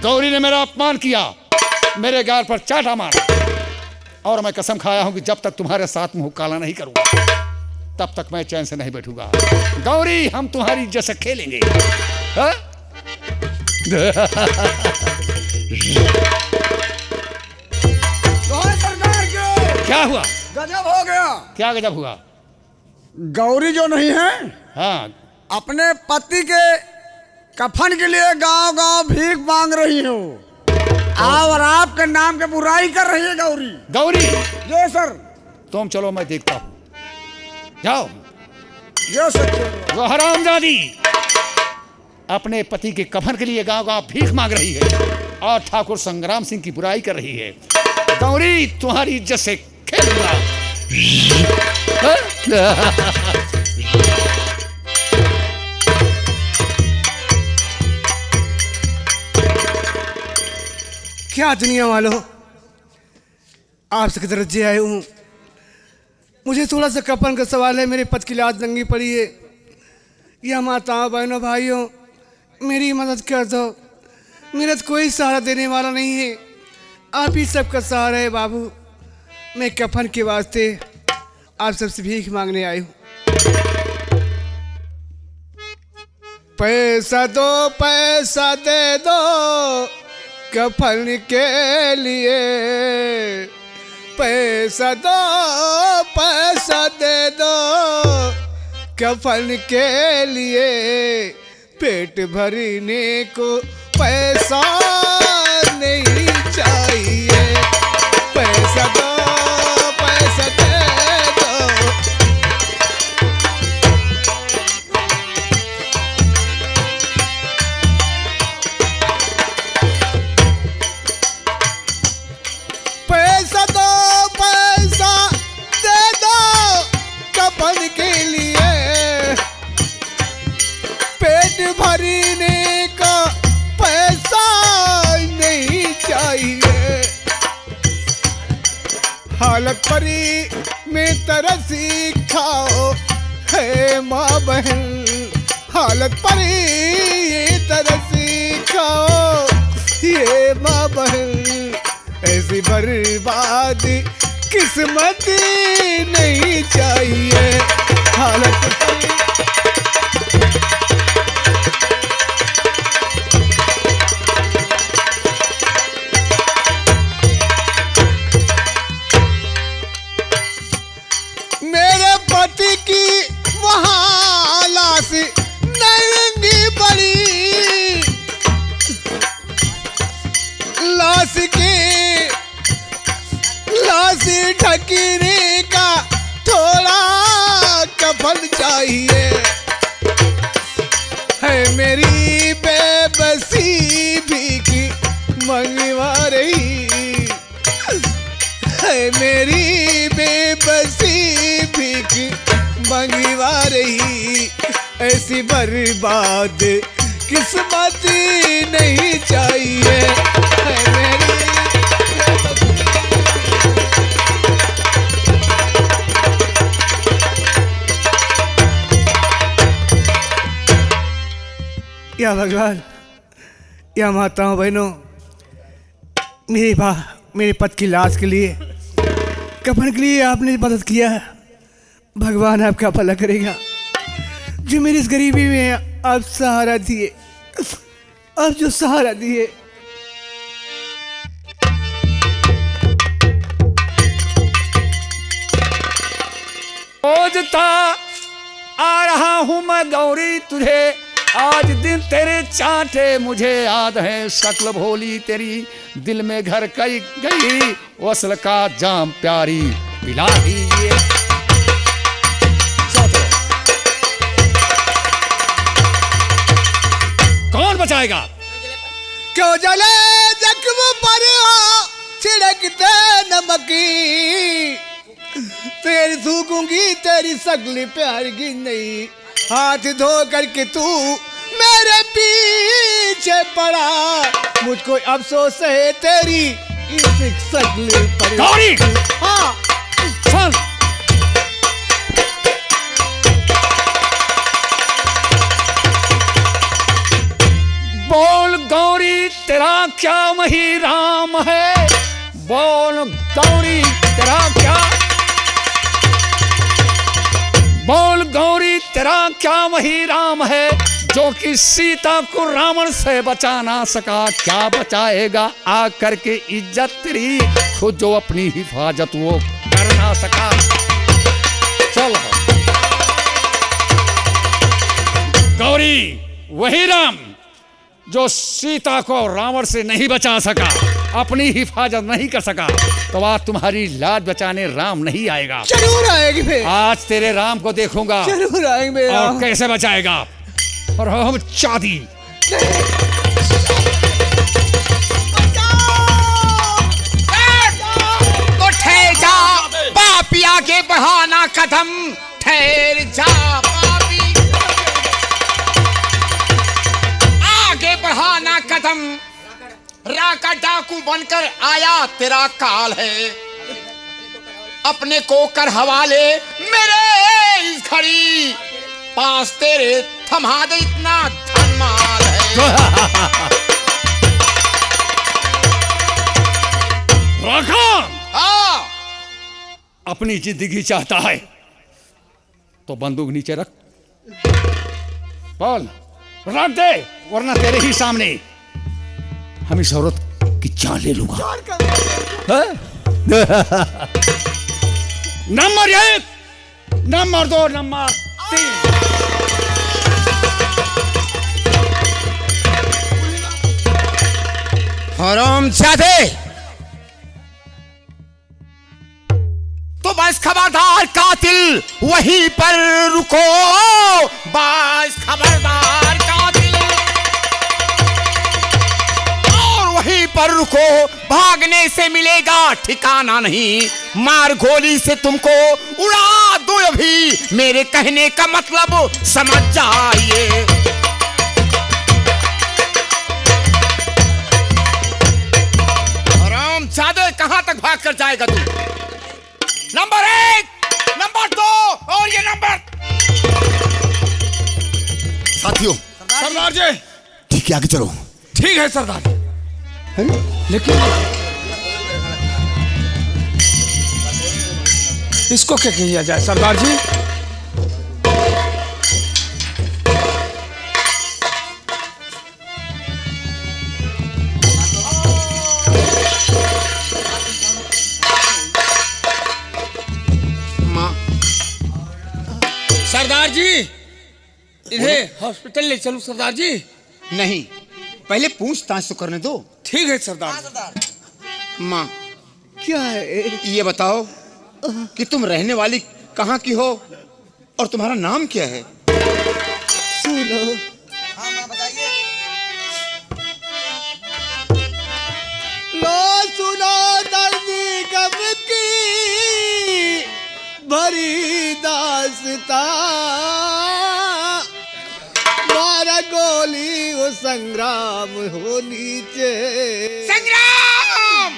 गौरी ने मेरा अपमान किया, मेरे गाल पर चाटा मारा, और मैं कसम खाया हूं कि जब तक तुम्हारे साथ मुंह काला नहीं करूंगा तब तक मैं चैन से नहीं बैठूंगा। गौरी, हम तुम्हारी इज्जत से खेलेंगे। हा? सरकार के क्या हुआ? गजब हो गया। क्या गजब हुआ? गौरी जो नहीं है, हाँ, अपने पति के कफन के लिए गांव गांव भीख मांग रही हो और आपके नाम के बुराई कर रही है गौरी। गौरी, ये सर, तुम चलो, मैं देखता हूं। जाओ। ये सर, वो हरामजादी अपने पति के कफन के लिए गांव गांव भीख मांग रही है और ठाकुर संग्राम सिंह की बुराई कर रही है। गौरी, तुम्हारी इज्जत से खेलूंगा। क्या दुनिया वालों, आपसे किधर जे आए हूँ। मुझे थोड़ा सा कफन का सवाल है। मेरे पति की लाश नंगी पड़ी है। या माताओं, बहनों, भाइयों, मेरी मदद कर दो। मेरा तो कोई सहारा देने वाला नहीं है, आप ही सबका सहारा है बाबू। मैं कफन के वास्ते आप सबसे भीख मांगने आई हूँ। पैसा दो, पैसा दे दो कफन के लिए। पैसा दो, पैसा दे दो कफन के लिए। पेट भरने को पैसा नहीं चाहिए। पैसा दो, पैसा दे दो। पैसा दो, पैसा दे दो कफन के लिए। पेट भरने का पैसा नहीं चाहिए। हालत परी में तरसी खाओ है माँ बहन। हालत परी तरसी खाओ ये माँ बहन। ऐसी बर्बादी किस्मत नहीं चाहिए। हालत परी मेरे पति की वहाँ लाश नंगी पड़ी। लाश ढकने का थोड़ा कफन चाहिए। है मेरी बेबसी भीख मंगवा रही। है मेरी बेबसी भीख मंगवा रही। ऐसी बर्बाद किस्मत नहीं चाहिए। है मेरी या भगवान, या माताओं, बहनों, मेरे पति की लाश के लिए, कफन के लिए आपने मदद किया है। भगवान आपका भला करेगा। जो मेरी इस गरीबी में आप सहारा दिए, आप जो सहारा दिए। खोजता आ रहा हूं मैं गौरी तुझे, आज दिन तेरे चांटे मुझे याद है। शक्ल भोली तेरी दिल में घर कई गई, वसल का जाम प्यारी पिला दीजिए। कौन बचाएगा? क्यों जले जख्म पर हो छिड़कते नमकी। तेरी सूखूंगी तेरी सगली प्यार की नहीं। हाथ धो करके तू मेरे पीछे पड़ा। मुझको अफसोस है तेरी इस सगली पर। गौरी! हाँ, सुन, बोल गौरी तेरा क्या वही राम है, बोल गौरी तेरा क्या, बोल गौरी तेरा क्या वही राम है, जो कि सीता को रावण से बचा ना सका, क्या बचाएगा आकर के इज्जत तेरी, खुद जो अपनी हिफाजत वो कर ना सका। चलो गौरी वही राम जो सीता को रावण से नहीं बचा सका, अपनी हिफाजत नहीं कर सका, तो आज तुम्हारी लाज बचाने राम नहीं आएगा। जरूर आएगी फिर, आज तेरे राम को देखूंगा जरूर आएंगे और कैसे बचाएगा। और हम चादी तो ठहर जा पापी, आगे बढ़ाना कदम, ठहर जा पापी, आगे बढ़ाना कदम, राका डाकू बनकर आया तेरा काल है, अपने को कर हवाले मेरे इस घड़ी, पास तेरे थमा दे इतना धन माल है। राका हाँ अपनी जिंदगी चाहता है तो बंदूक नीचे रख, बोल रख दे, वरना तेरे ही सामने हम इस औरत की जान ले लूंगा। Number 1, number 2, number 3। हरामजादे, तो बस खबरदार कातिल वहीं पर रुको, बस खबरदार कातिल, और वहीं पर रुको, भागने से मिलेगा ठिकाना नहीं, मार गोली से तुमको उड़ा दो अभी, मेरे कहने का मतलब समझ जाइए। हरामजादे कहां तक भाग कर जाएगा तू? नंबर 1, नंबर 2 और ये नंबर। साथियों, सरदार जी। ठीक है आगे चलो। ठीक है सरदार, लेकिन इसको क्या किया जाए सरदार जी? सरदार जी, इन्हें हॉस्पिटल ले चलूं सरदार जी? नहीं, पहले पूछताछ तो करने दो। ठीक है सरदार। माँ क्या है? ये बताओ कि तुम रहने वाली कहाँ की हो और तुम्हारा नाम क्या है? सुनो, लो सुनो दर्दी गम की भरी दास्तां, मारा गोली वो संग्राम हो नीचे, संग्राम!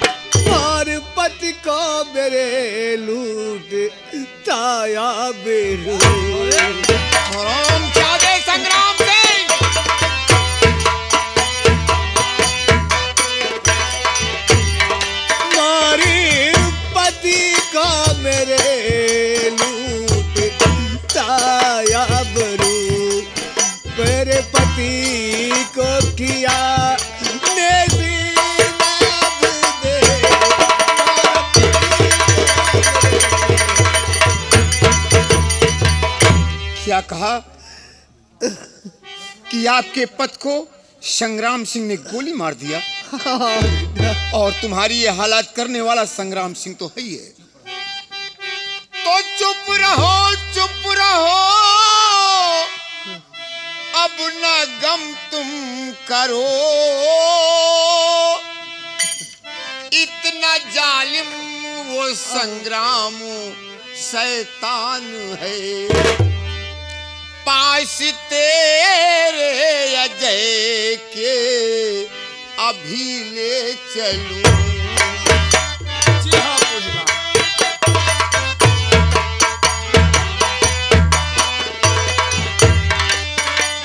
और पति को मेरे लूट ताया बेलू, हरामजादे संग्राम से मारी पति को मेरे लूट ताया बरू, मेरे पति को किया क्या कहा कि आपके पति को संग्राम सिंह ने गोली मार दिया और तुम्हारी ये हालात करने वाला संग्राम सिंह तो है ही है। तो चुप रहो, चुप रहो, अब न गम तुम करो, इतना जालिम वो संग्राम शैतान है, पास तेरे अजय के अभी ले चलूं। जी हाँ पूजवा।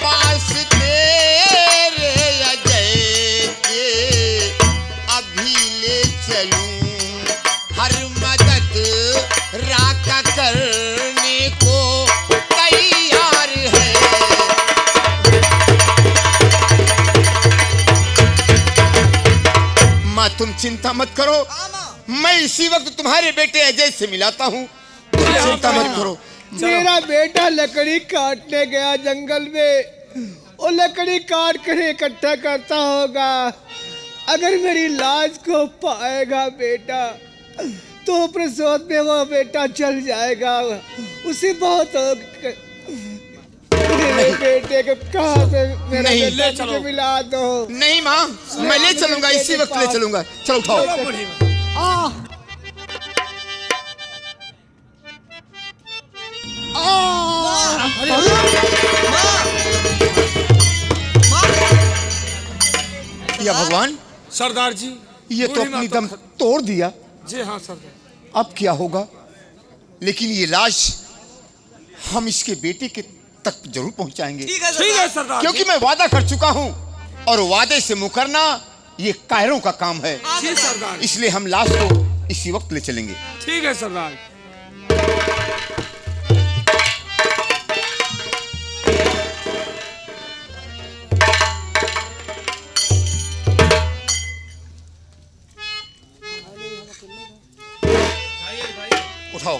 पास तेरे अजय माँ तुम चिंता मत करो, मैं इसी वक्त तुम्हारे बेटे अजय से मिलाता हूँ, तुम चिंता मत करो। मेरा बेटा लकड़ी काटने गया जंगल में, वो लकड़ी काट कर इकट्ठा करता होगा। अगर मेरी लाश को पाएगा बेटा तो प्रसव में वो बेटा चल जाएगा। उसे बहुत मेरे बेटे को कहाँ पे मेरा नहीं, बेटा मुझे मिला दो। नहीं माँ, मैं ले चलूंगा, इसी वक्त ले चलूंगा। चलो उठाओ। या भगवान, सरदार जी, ये तो अपनी दम तोड़ दिया। जी हाँ सरदार। अब क्या होगा? लेकिन ये लाश हम इसके बेटे के तक जरूर पहुंचाएंगे, ठीक है सरदार, क्योंकि मैं वादा कर चुका हूं और वादे से मुकरना ये कायरों का काम है। जी सरदार, इसलिए हम लाश को इसी वक्त ले चलेंगे। ठीक है सरदार। उठाओ।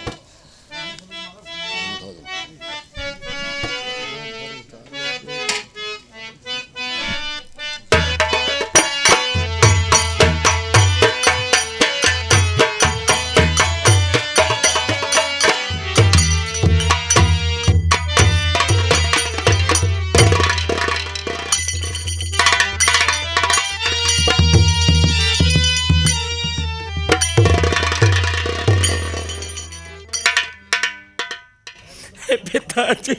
पिताजी,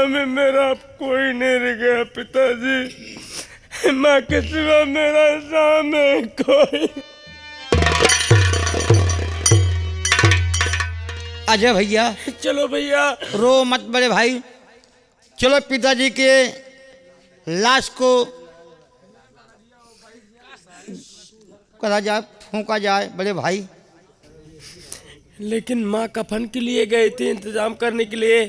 में मेरा अब कोई नहीं रह गया पिताजी। माँ के सिवा मेरा सामने कोई। अजय भैया चलो भैया, रो मत बड़े भाई, चलो पिताजी के लाश को करा जाए, फूंका जाए बड़े भाई। लेकिन माँ कफन के लिए गई थी इंतजाम करने के लिए,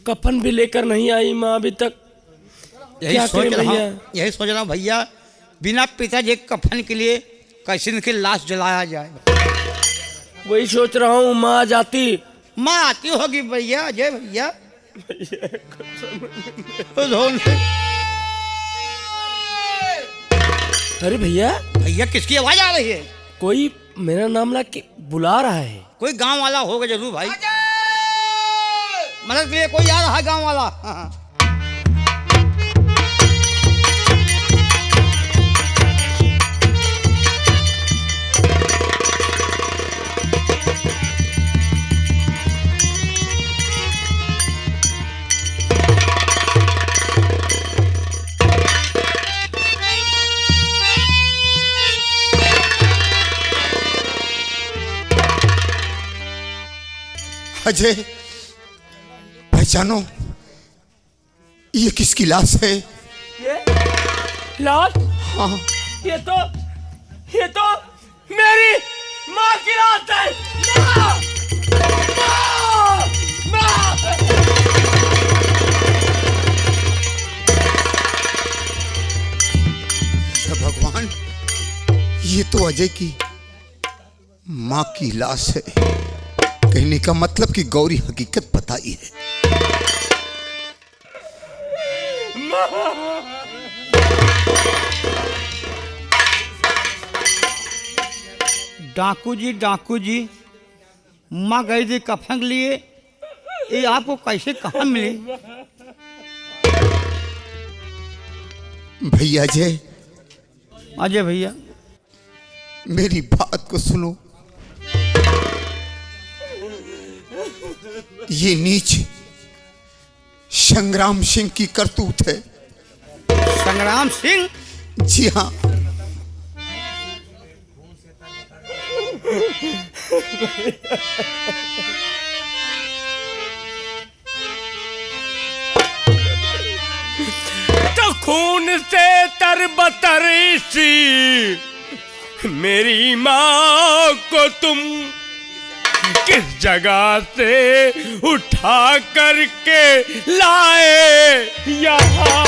कफन भी लेकर नहीं आई माँ अभी तक। क्या करें भैया? यही सोच रहा हूँ भैया, बिना पिताजी के कफन के लिए कैसे इनकी लाश जलाया जाए। वही सोच रहा हूँ, माँ आ जाती। माँ आती होगी भैया, अजय भैया। अरे भैया, भैया किसकी आवाज आ रही है? कोई मेरा नाम ला के बुला रहा है। कोई गांव वाला होगा जरूर भाई, मदद के लिए कोई आ रहा है गांव वाला। हाँ। अजय, पहचानो ये किसकी लाश है? ये लाश? हाँ, ये तो मेरी माँ की लाश है। माँ! माँ! माँ! या भगवान, ये तो अजय की माँ की लाश है। कहने का मतलब कि गौरी हकीकत बताई है। डाकू जी, माँ गई थी कफन के लिए, ये आपको कैसे कहाँ मिली? भैया अजय भैया, मेरी बात को सुनो। ये नीच संग्राम सिंह की करतूत है। संग्राम सिंह? जी हाँ, तो खून से तरबतर सी मेरी माँ को तुम किस जगह से उठा करके लाए यहाँ?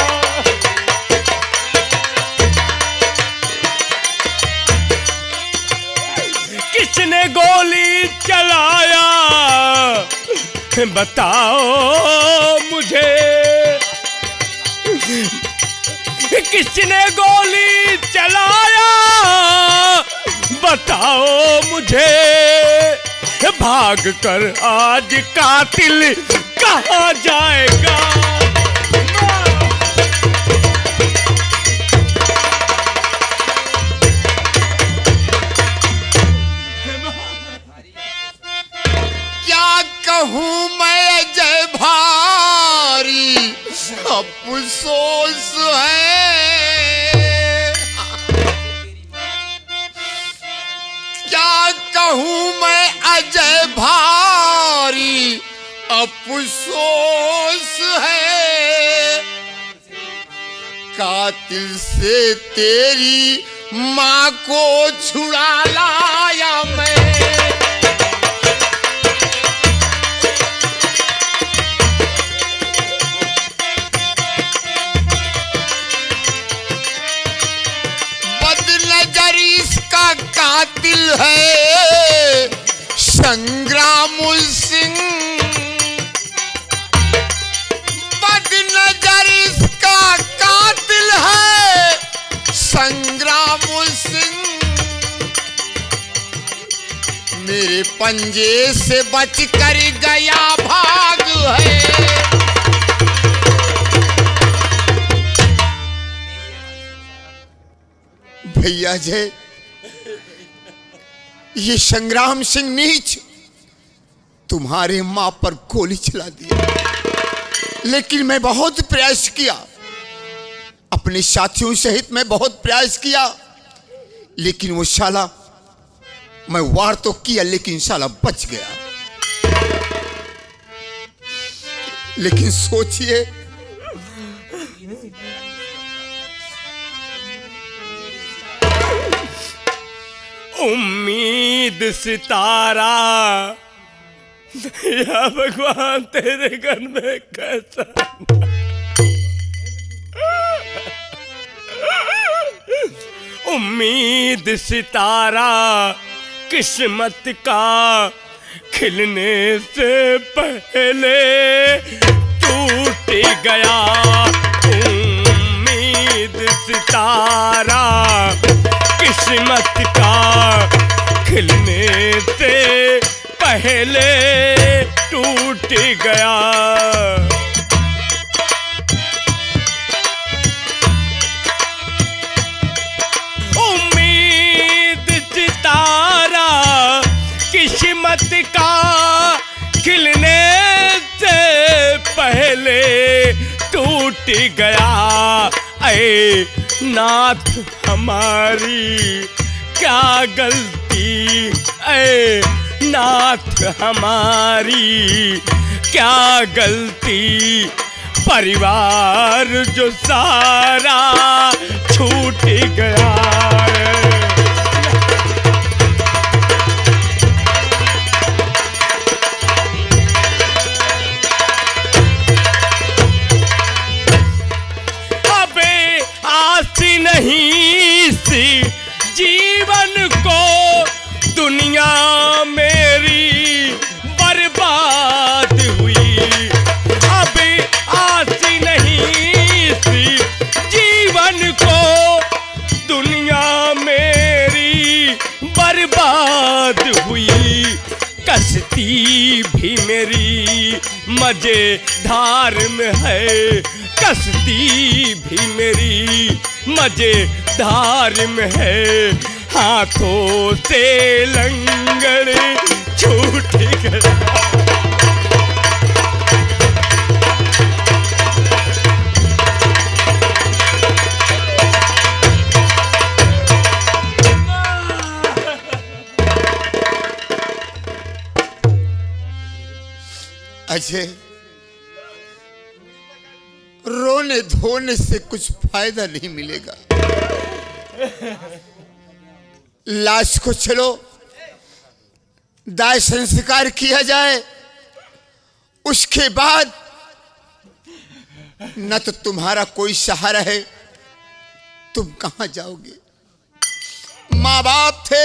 किसने गोली चलाया बताओ मुझे, किसने गोली चलाया बताओ मुझे, भाग कर आज कातिल कहाँ जाएगा। क्या कहूँ मैं जय भारी अफसोस है, क्या कहूँ मैं अजय भारी अफसोस है, कातिल से तेरी माँ को छुड़ा लाया मैं। इसका कातिल है संग्राम सिंह, बदनजर इसका कातिल है संग्राम सिंह, मेरे पंजे से बच कर गया भाग है। भैया जी, ये संग्राम सिंह नीच तुम्हारे मां पर गोली चला दिया, लेकिन मैं बहुत प्रयास किया, अपने साथियों सहित मैं बहुत प्रयास किया, लेकिन वो साला, मैं वार तो किया लेकिन साला बच गया। लेकिन सोचिए, उम्मीद सितारा या भगवान तेरे घर में कैसा, उम्मीद सितारा किस्मत का खिलने से पहले टूट गया, उम्मीद सितारा किस्मत का खिलने से पहले टूट गया। उम्मीद सितारा किस्मत का खिलने से पहले टूट गया, ऐ नाथ हमारी क्या गलती, ऐ नाथ हमारी क्या गलती, परिवार जो सारा छूट गया। नहीं सी जीवन को दुनिया मेरी बर्बाद हुई, अब आस नहीं सी जीवन को दुनिया मेरी बर्बाद हुई, कश्ती भी मेरी मजेदार में है, कश्ती भी मेरी मजेदार में है, हाथों से लंगर छूट गया। अजय, रोने धोने से कुछ फायदा नहीं मिलेगा, लाश को चलो दाह संस्कार किया जाए, उसके बाद न तो तुम्हारा कोई सहारा है, तुम कहां जाओगे। माँ बाप थे,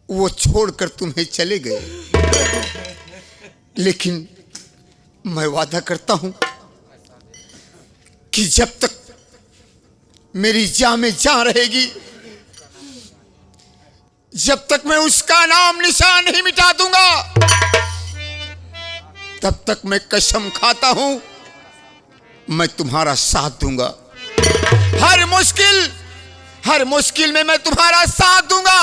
वो छोड़कर तुम्हें चले गए, लेकिन मैं वादा करता हूं कि जब तक मेरी जान में जान रहेगी, जब तक मैं उसका नाम निशान नहीं मिटा दूंगा, तब तक मैं कसम खाता हूं मैं तुम्हारा साथ दूंगा। हर मुश्किल में मैं तुम्हारा साथ दूंगा।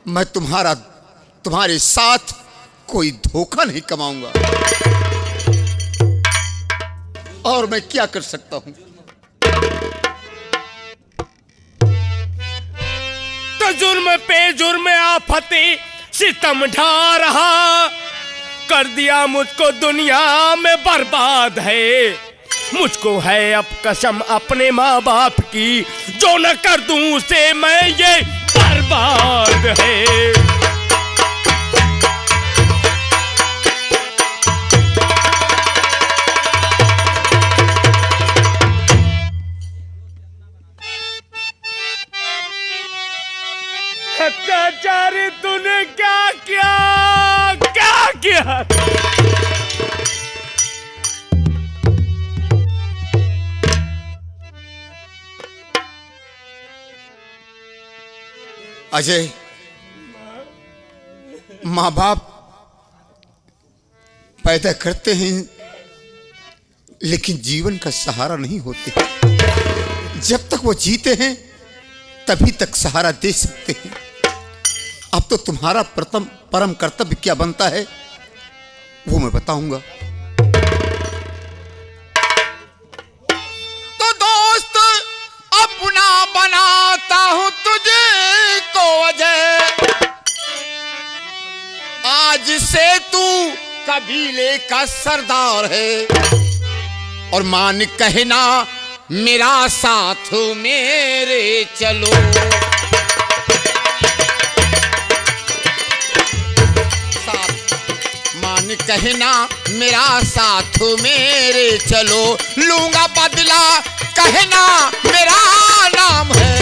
मैं तुम्हारे साथ कोई धोखा नहीं कमाऊंगा। और मैं क्या कर सकता हूं? तो जुर्म पे जुर्म आफती सितम ढा रहा, कर दिया मुझको दुनिया में बर्बाद है। मुझको है अब कसम अपने माँ बाप की, जो न कर दूं उसे मैं ये बर्बाद है। अत्याचारी तूने क्या किया, क्या किया? अजय, माँ बाप पैदा करते हैं लेकिन जीवन का सहारा नहीं होते। जब तक वो जीते हैं तभी तक सहारा दे सकते हैं। अब तो तुम्हारा परम कर्तव्य क्या बनता है वो मैं बताऊंगा। तो दोस्त अपना बनाता हूं तुझे को अजय, आज से तू कबीले का सरदार है। और मान कहना मेरा साथ मेरे चलो। मान कहना मेरा साथ मेरे चलो, लूंगा बदला कहना मेरा नाम है।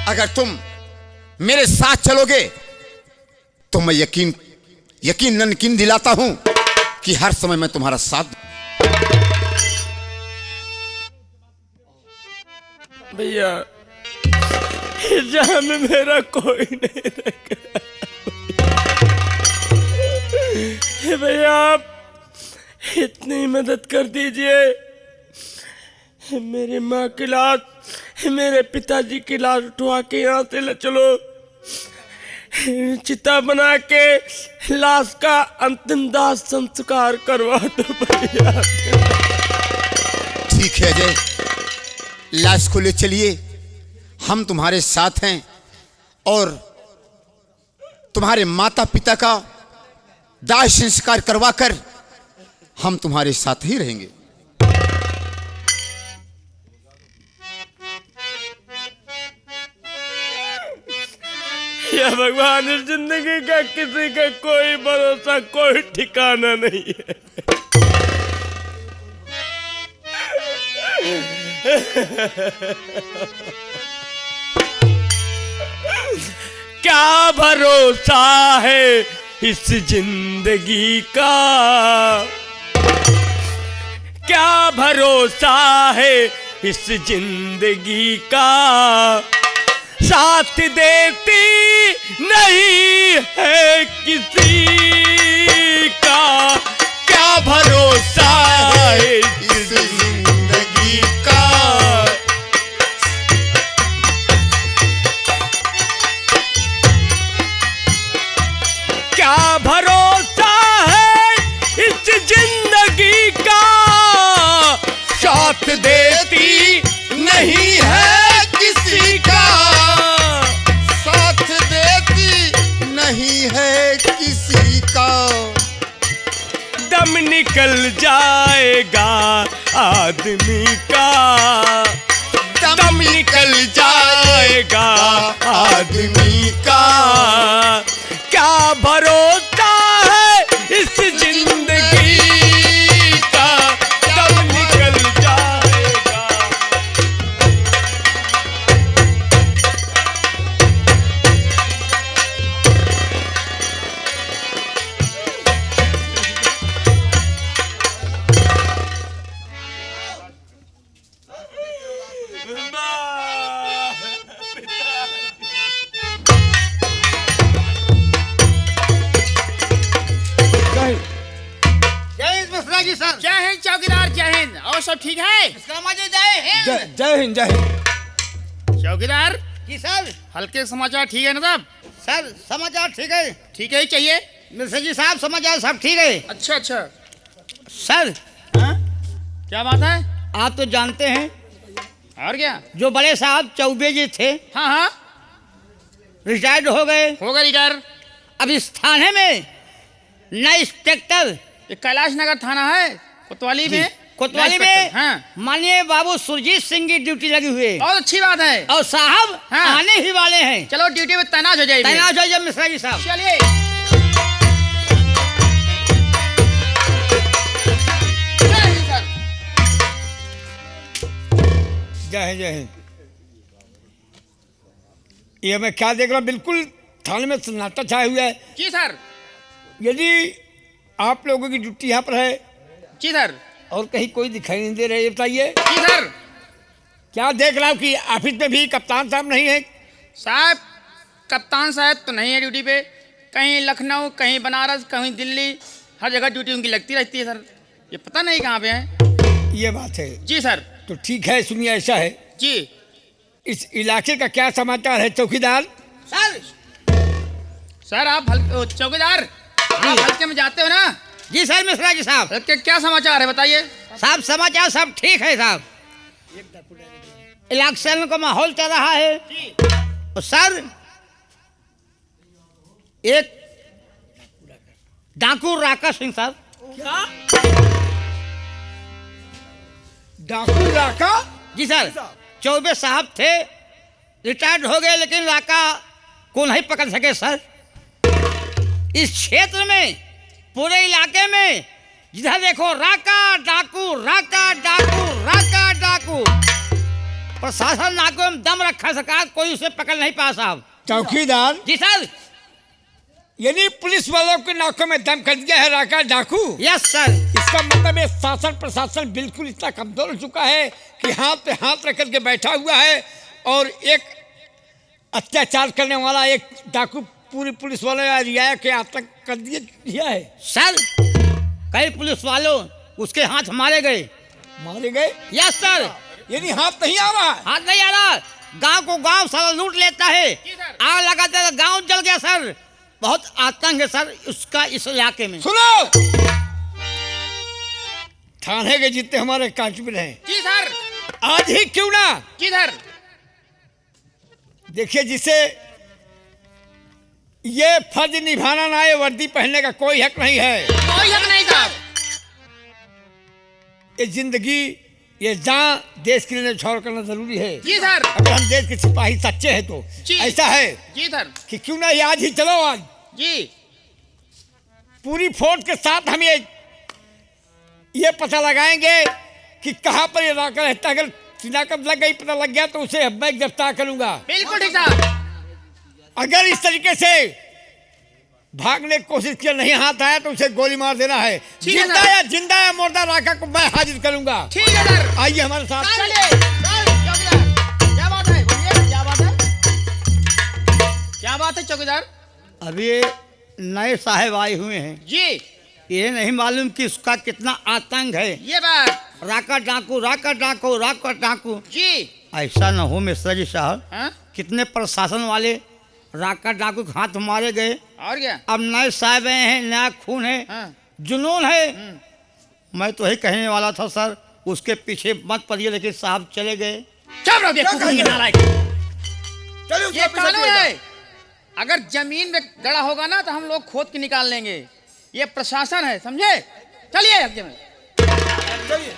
अगर तुम मेरे साथ चलोगे तो मैं यकीन दिलाता हूं कि हर समय मैं तुम्हारा साथ। भैया जहां में मेरा कोई नहीं रखा। भैया आप इतनी मदद कर दीजिए, मेरी माँ की लाश, मेरे पिताजी की लाश उठवा के यहाँ से ले चलो, चिता बना के लाश का अंतिम दाह संस्कार करवा दो भैया। ठीक है अजय, लाश को ले चलिए, हम तुम्हारे साथ हैं और तुम्हारे माता पिता का दाह संस्कार करवाकर हम तुम्हारे साथ ही रहेंगे। या भगवान, इस जिंदगी का किसी का कोई भरोसा, कोई ठिकाना नहीं है। क्या भरोसा है इस जिंदगी का, क्या भरोसा है इस जिंदगी का, साथ देती नहीं है किसी का। क्या भरोसा है इस जिंदगी का, क्या भरोसा है इस जिंदगी का, साथ देती नहीं है किसी का, साथ देती नहीं है किसी का। दम निकल जाएगा आदमी का, दम निकल जाएगा आदमी का। क्या भरोसा है इस जिंदगी का, दम निकल जाएगा। जी सर। जय हिंद चौकीदार, जय हिंद। और सब ठीक है? जय हिंद जय हिंद। चौकीदार जी सर। हल्के समाचार ठीक है ना साहब? सर समाचार ठीक है। ठीक है ही चाहिए। मिश्रा जी साहब समाचार सब ठीक है। अच्छा अच्छा। सर हाँ? क्या बात है? आप तो जानते हैं और क्या? जो बड़े साहब चौबे जी थे हाँ हाँ, रिटायर्ड हो गए। होगा रिटायर। अब इस थाने में नए इंस्पेक्टर ये कैलाश नगर थाना है कोतवाली में। कोतवाली में हाँ। माननीय बाबू सुरजीत सिंह की ड्यूटी लगी हुई है। बहुत अच्छी बात है। और साहब हाँ। आने ही वाले हैं। चलो ड्यूटी में तैनात हो जाइए। तैनात हो जाइए मिश्रा जी साहब। चलिए। जय हिंद सर। जय हिंद जय हिंद। ये मैं क्या देख रहा हूँ, बिल्कुल थाने में सन्नाटा छाया हुआ है। जी सर। यदि आप लोगों की ड्यूटी यहाँ पर है जी सर। और कहीं कोई दिखाई नहीं दे रहा है, ये बताइए जी सर। क्या देख रहा हूँ कि ऑफिस में भी कप्तान साहब नहीं है? साहब कप्तान साहब तो नहीं है ड्यूटी पे। कहीं लखनऊ, कहीं बनारस, कहीं दिल्ली, हर जगह ड्यूटी उनकी लगती रहती है सर। ये पता नहीं कहाँ पे हैं। ये बात है। जी सर। तो ठीक है, सुनिए ऐसा है, जी इस इलाके का क्या समाचार है चौकीदार? सर सर आप चौकीदार आप हल्के में जाते हो ना? जी सर मिश्रा जी साहब। हल्के क्या समाचार है बताइए। साहब समाचार सब ठीक है साहब। इलेक्शन का माहौल चल रहा है। और सर एक डाकू राका सिंह साहब। डाकू राका? जी सर। चौबे साहब थे, रिटायर्ड हो गए, लेकिन राका को नहीं पकड़ सके सर। इस क्षेत्र में, पूरे इलाके में जिधर देखो राका डाकू, राका डाकू, राका डाकू। प्रशासन नाकों में दम रखा, सरकार कोई उसे पकड़ नहीं पा साहब। चौकीदार जी सर। यानी पुलिस वालों के नाकों में दम कर दिया है राका डाकू? Yes sir. इसका मतलब है शासन प्रशासन बिल्कुल इतना कमजोर हो चुका है कि हाथ पे हाथ रख करके बैठा हुआ है और एक अत्याचार करने वाला एक डाकू पूरी पुलिस वालों या रियाया के आतंक कर दिया है। सर कई पुलिस वालों उसके हाथ मारे गए। मारे गए? Yes sir. यानी हाथ नहीं आ रहा है? हाथ नहीं आ रहा। गांव को गांव सारा लूट लेता है। आग लगाते तो गांव जल गया सर। बहुत आतंक है सर उसका इस इलाके में। सुनो, थाने के जितने हमारे कांस्टेबल हैं, जी सर। आज ही क्यों ना, जी सर। देखिए जिसे ये फर्ज निभाना ना है, वर्दी पहनने का कोई हक नहीं है। कोई हक नहीं साहब। ये जिंदगी, ये जान देश के लिए न्यौछावर करना जरूरी है। जी सर। अगर हम देश के सिपाही सच्चे हैं तो जी। ऐसा है जी सर। कि क्यों ना ये आज ही चलो, आज जी पूरी फोर्स के साथ हम ये पता लगाएंगे कि कहाँ पर ये राका रहता है। अगर शिनाख्त लग गई, पता लग गया तो उसे मैं गिरफ्तार करूंगा। बिल्कुल ठीक साहब। अगर इस तरीके से भागने की कोशिश किया, नहीं हाथ आया तो उसे गोली मार देना है। ठीक है जिंदा या मुर्दा राका को मैं हाजिर करूंगा। ठीक है सर। आइए हमारे साथ। चलिए सर। चौकीदार क्या बात है, बोलिए क्या बात है? क्या बात है चौकीदार? अभी ये नए साहब आए हुए हैं, जी ये नहीं मालूम कि उसका कितना आतंक है। ये बात। राका डाकू, राका डाकू, राका डाकू। जी ऐसा न हो मिश्रा जी साहब। हाँ? कितने प्रशासन वाले राका डाकू के हाथ मारे गए। और क्या? अब नए साहब आए हैं, नया खून है, हाँ। जुनून है। मैं तो यही कहने वाला था सर, उसके पीछे मत पड़िए, लेकिन साहब चले गए। चुप रहो, देखो कहीं नालायक। चलिए ये कानून है। अगर जमीन में गड़ा होगा ना तो हम लोग खोद के निकाल लेंगे। ये प्रशासन है, समझे? चलिए हल्के में। चलिए।